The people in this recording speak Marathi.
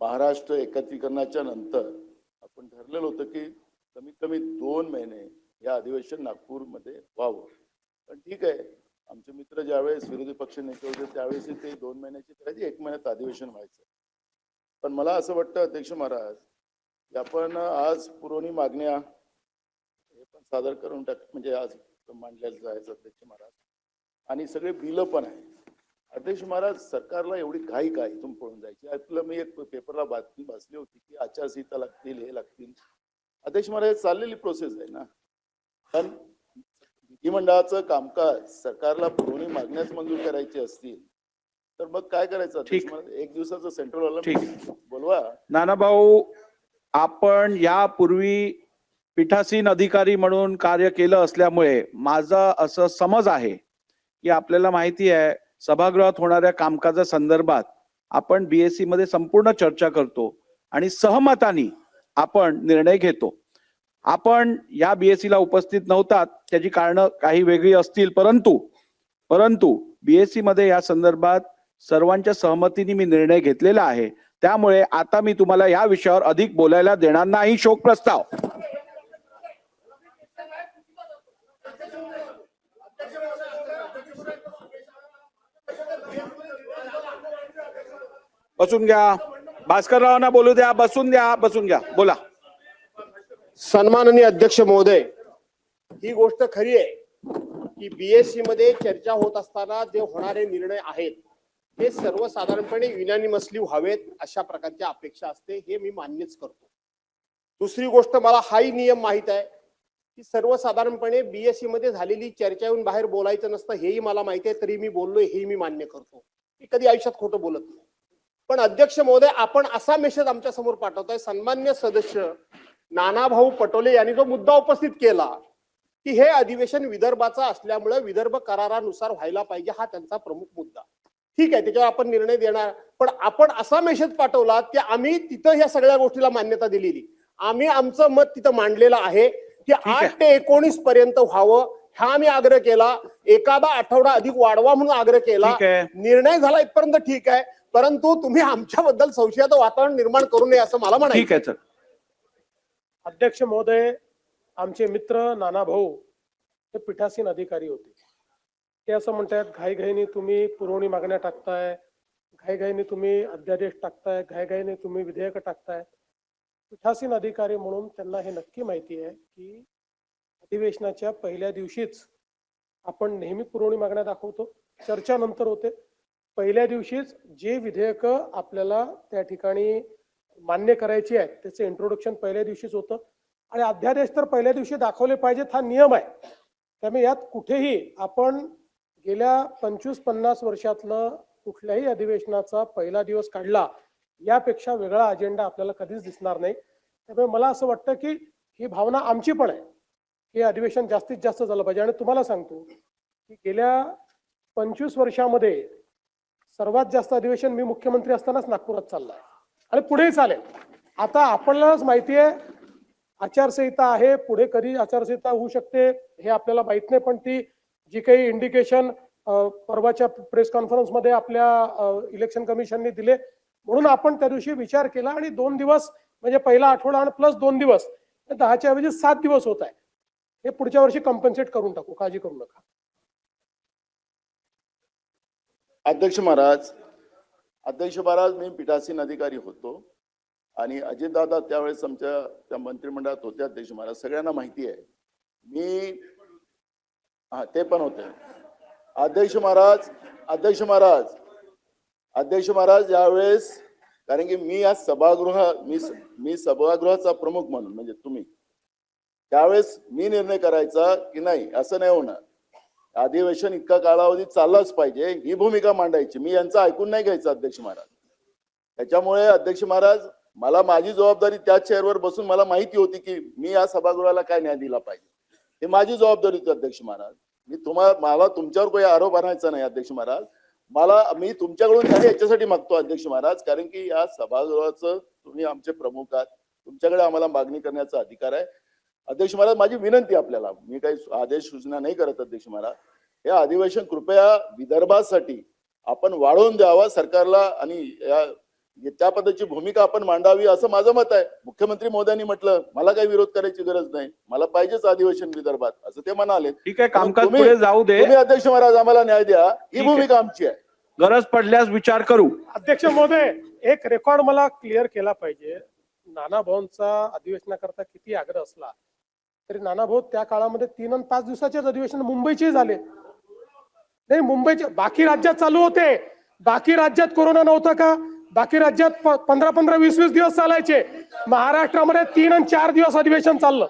महाराष्ट्र एकत्रीकरणाच्या नंतर आपण ठरलेलं होतं की कमीत कमी 2 महिने या अधिवेशन नागपूरमध्ये व्हावं. पण ठीक आहे, आमचे मित्र ज्यावेळेस विरोधी पक्ष नेते होते त्यावेळेस ते 2 महिन्याची करायची, 1 महिन्यात अधिवेशन व्हायचं. पण मला असं वाटतं अध्यक्ष महाराज की आपण आज पुरवणी मागण्या हे पण सादर करून म्हणजे आज मांडलेलं जायचं अध्यक्ष महाराज, आणि सगळे बिलं पण आहे. अध्यक्ष महाराज, सरकारला एवढी घाई काय इथून पळून जायची? आपलं मी एक पेपरला बातमी वाचली होती की आचारसंहिता लागतील, हे लागतील. अध्यक्ष महाराज, चाललेली प्रोसेस आहे ना. पण विधिमंडळाचं कामकाज सरकारला पुरवणी मागण्यास मंजूर करायची असतील तर मग काय करायचं अध्यक्ष महाराज? एक दिवसाचं सेंट्रल बोलवा. नानाभाऊ, आपण यापूर्वी पीठासीन अधिकारी म्हणून कार्य केलं असल्यामुळे माझा असं समज आहे की आपल्याला माहिती आहे सभागृहात होणाऱ्या कामकाजा संदर्भात आपण बीएससी मध्ये संपूर्ण चर्चा करतो आणि सहमताने आपण निर्णय घेतो. आपण या बीएससी ला उपस्थित नव्हतात, त्याची कारणं काही वेगळी असतील, परंतु बीएससी मध्ये या संदर्भात सर्वांच्या सहमतीने मी निर्णय घेतलेला आहे. त्यामुळे आता मी तुम्हाला या विषयावर अधिक बोलायला देणार नाही. शोक प्रस्ताव. बसून घ्या. भास्कररावांना बोलू द्या. बसून घ्या. बोला. सन्माननीय अध्यक्ष महोदय, ही गोष्ट खरी आहे की बीएससी मध्ये चर्चा होत असताना जे होणारे निर्णय आहेत हे सर्वसाधारणपणे युनॅनिमसली व्हावेत अशा प्रकारची अपेक्षा असते, हे मी मान्यच करतो. दुसरी गोष्ट, मला हाही नियम माहित आहे की सर्वसाधारणपणे बीएससी मध्ये झालेली चर्चा येऊन बाहेर बोलायचं नसतं, हेही मला माहिती आहे, तरी मी बोललोय, हेही मी मान्य करतो. मी कधी आयुष्यात खोटं बोलत नाही. पण अध्यक्ष महोदय, आपण असा मेसेज आमच्या समोर पाठवताय, सन्मान्य सदस्य नानाभाऊ पटोले यांनी जो मुद्दा उपस्थित केला की हे अधिवेशन विदर्भाचा असल्यामुळे विदर्भ करारानुसार व्हायला पाहिजे, हा त्यांचा प्रमुख मुद्दा. ठीक आहे, त्याच्यावर आपण निर्णय देणार. पण आपण असा मेसेज पाठवला की आम्ही तिथं ह्या सगळ्या गोष्टीला मान्यता दिलेली, आम्ही आमचं मत तिथं मांडलेलं आहे की 8 ते 19 पर्यंत व्हावं, हा आम्ही आग्रह केला. एखादा आठवडा अधिक वाढवा म्हणून आग्रह केला. निर्णय झाला इथपर्यंत ठीक आहे, परंतु तुम्ही आमच्याबद्दल संशयाचं वातावरण निर्माण करू नये असं मला म्हणायचं. ठीक आहे सर. अध्यक्ष महोदय, आमचे मित्र नानाभाऊ हे पीठासीन अधिकारी होते. ते असं म्हणतात घाईघाईने तुम्ही पुरवणी मागण्या टाकताय, घाईघाईने तुम्ही अध्यादेश टाकताय, घाईघाईने तुम्ही विधेयक टाकताय. पीठासीन अधिकारी म्हणून त्यांना हे नक्की माहिती आहे की अधिवेशनाच्या पहिल्या दिवशीच आपण नेहमी पुरवणी मागण्या दाखवतो, चर्चा नंतर होते. पहिल्या दिवशीच जे विधेयक आपल्याला त्या ठिकाणी मान्य करायची आहेत त्याचे इंट्रोडक्शन पहिल्या दिवशीच होतं आणि अध्यादेश तर पहिल्या दिवशी दाखवले पाहिजेत, हा नियम आहे. त्यामुळे यात कुठेही आपण गेल्या 25-50 वर्षातलं कुठल्याही अधिवेशनाचा पहिला दिवस काढला यापेक्षा वेगळा अजेंडा आपल्याला कधीच दिसणार नाही. त्यामुळे मला असं वाटतं की ही भावना आमची पण आहे की अधिवेशन जास्तीत जास्त झालं पाहिजे. आणि तुम्हाला सांगतो की गेल्या 25 वर्षामध्ये सर्वात जास्त अधिवेशन मी मुख्यमंत्री असतानाच नागपुरात चाललंय आणि पुढेही चालेल. आता आपल्यालाच माहिती आहे आचारसंहिता आहे, पुढे कधी आचारसंहिता होऊ शकते हे आपल्याला माहित नाही, पण ती जी काही इंडिकेशन परवाच्या प्रेस कॉन्फरन्स मध्ये आपल्या इलेक्शन कमिशनने दिले म्हणून आपण त्या दिवशी विचार केला आणि 2 दिवस म्हणजे पहिला आठवडा आणि प्लस 2 दिवस 10च्या ऐवजी 7 दिवस होत आहे. हे पुढच्या वर्षी कॉम्पन्सेट करून टाकू, काळजी करू नका. अध्यक्ष महाराज, मी पीठासीन अधिकारी होतो आणि अजितदादा त्यावेळेस आमच्या त्या मंत्रिमंडळात होते. अध्यक्ष महाराज, सगळ्यांना माहिती आहे. मी ते पण होते. अध्यक्ष महाराज यावेळेस, कारण की मी आज मी सभागृहाचा प्रमुख म्हणून, म्हणजे तुम्ही त्यावेळेस मी निर्णय करायचा की नाही असं नाही होणार, अधिवेशन इतका कालावधी चाललाच पाहिजे, ही भूमिका मांडायची. मी यांचं ऐकून नाही घ्यायचं अध्यक्ष महाराज. त्याच्यामुळे अध्यक्ष महाराज, मला माझी जबाबदारी त्या चेअरवर बसून मला माहिती होती की मी या सभागृहाला काय न्याय दिला पाहिजे, हे माझी जबाबदारी होती अध्यक्ष महाराज. मला तुमच्यावर काही आरोप आणायचा नाही अध्यक्ष महाराज. मी तुमच्याकडून न्याय याच्यासाठी मागतो अध्यक्ष महाराज, कारण की या सभागृहाचं तुम्ही आमचे प्रमुख आहात, तुमच्याकडे आम्हाला मागणी करण्याचा अधिकार आहे. अध्यक्ष महाराज, माझी विनंती आपल्याला, मी काही आदेश सूचना नाही करत अध्यक्ष महाराज, हे अधिवेशन कृपया विदर्भासाठी आपण वाढवून द्यावा सरकारला आणि या त्या पद्धतीची भूमिका आपण मांडावी असं माझं मत आहे. मुख्यमंत्री महोदयांनी म्हटलं मला काही विरोध करायची गरज नाही, मला पाहिजेच अधिवेशन विदर्भात असं ते म्हणाले. ठीक आहे, कामकाज तुम्ही- पुढे जाऊ दे. तुम्ही अध्यक्ष महाराज आम्हाला न्याय द्या, ही आहे. भूमिका आमची आहे. गरज पडल्यास विचार करू. अध्यक्ष महोदय, एक रेकॉर्ड मला क्लिअर केला पाहिजे. नाना भाऊंचा अधिवेशनाकरता किती आग्रह असला तरी नाना भाऊ त्या काळामध्ये 3 आणि 5 दिवसाचेच अधिवेशन मुंबईचे झाले. नाही, मुंबईचे बाकी राज्यात चालू होते. बाकी राज्यात कोरोना नव्हता का? बाकी राज्यात 15-15, 20-20 दिवस चालायचे. महाराष्ट्रामध्ये 3 आणि 4 दिवस अधिवेशन चाललं.